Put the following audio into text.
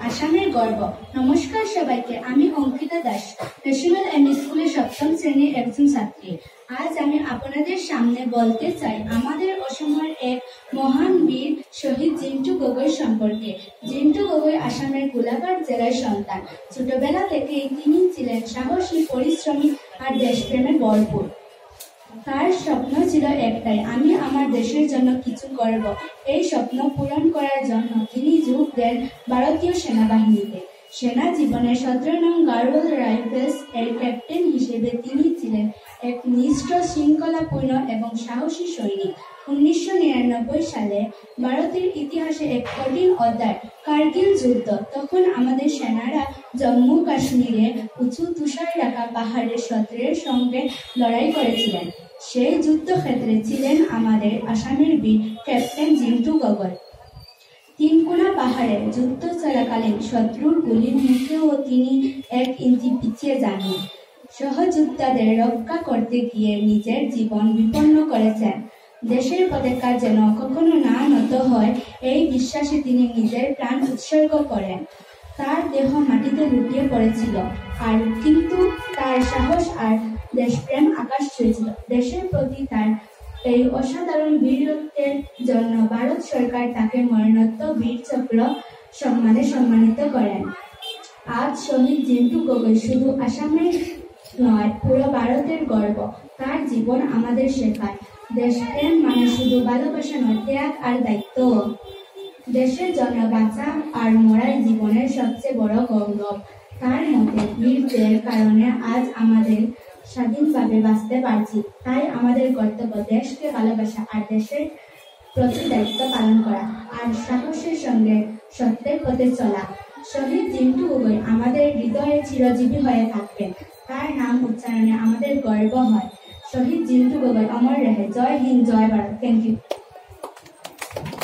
আসামের গর্ব। নমস্কার সবাইকে, আমি অঙ্কিতা দাস, ন্যাশনাল এমই স্কুলের সপ্তম শ্রেণীর একজন ছাত্রী। আজ আমি আপনাদের সামনে বলতে চাই আমাদের অসমের এক মহান বীর শহীদ জিন্টু গগৈ সম্পর্কে। জিন্টু গগৈ আসামের গোলাঘাট জেলার সন্তান। ছোটবেলা থেকেই তিনি ছিলেন সাহসী, পরিশ্রমী আর দেশপ্রেমে ভরপুর। তার স্বপ্ন ছিল একটাই, আমি আমার দেশের জন্য কিছু করব। এই স্বপ্ন পূরণ করার জন্য তিনি যোগ দেন ভারতীয় সেনাবাহিনীতে। সেনা জীবনে 17 নং গাড়োয়াল রাইফেলস এর ক্যাপ্টেন হিসেবে তিনি ছিলেন এক নিষ্ঠ, শৃঙ্খলাপূর্ণ এবং সাহসী সৈনিক। 1999 সালে ভারতের ইতিহাসে এক কঠিন অধ্যায়, কার্গিল যুদ্ধ। তখন আমাদের সেনারা জম্মু কাশ্মীরে উঁচু তুষার ঢাকা পাহাড়ের শত্রুর সঙ্গে লড়াই করেছিলেন। সেই যুদ্ধক্ষেত্রে ছিলেন আমাদের আসামের বীর ক্যাপ্টেন জিন্টু গগৈ। তিনকোনা পাহাড়ে যুদ্ধ চলাকালীন শত্রুর গুলির মুখেও তিনি 1 ইঞ্চি পিছিয়ে যাননি। সহযোদ্ধাদের রক্ষা করতে গিয়ে নিজের জীবন বিপন্ন করেছেন। দেশের পতাকা যেন কখনো না নত হয়, এই বিশ্বাসে তিনি নিজের প্রাণ উৎসর্গ করেন। তার দেহ মাটিতে লুটিয়ে পড়েছিল, আর কিন্তু তার সাহস আর দেশপ্রেম আকাশ ছুঁয়েছিল। দেশের প্রতি তার এই অসাধারণ বীরত্বের জন্য ভারত সরকার তাকে মরণোত্তর বীর চক্র সম্মানে সম্মানিত করেন। আজ শহীদ জিন্টু গগৈ শুধু আসামের নয়, পুরো ভারতের গর্ব। তার জীবন আমাদের শেখায় দেশপ্রেম মানে শুধু ভালোবাসা নয়, ত্যাগ আর দায়িত্ব। দেশের জন্য বাঁচা আর মরাই জীবনের সবচেয়ে বড় গৌরব। তার মতে বীরদের কারণে আজ আমাদের স্বাধীনভাবে বাঁচতে পারছি। তাই আমাদের কর্তব্য দেশকে ভালোবাসা আর দেশের প্রতি দায়িত্ব পালন করা, আর সাহসের সঙ্গে সত্যের পথে চলা। শহীদ জিন্টু গগৈ আমাদের হৃদয়ে চিরজীবী হয়ে থাকবেন। তার নাম উচ্চারণে আমাদের গর্ব হয়। শহীদ জিন্টু গগৈ অমর রহে। জয় হিন্দ, জয় ভারত। Thank you.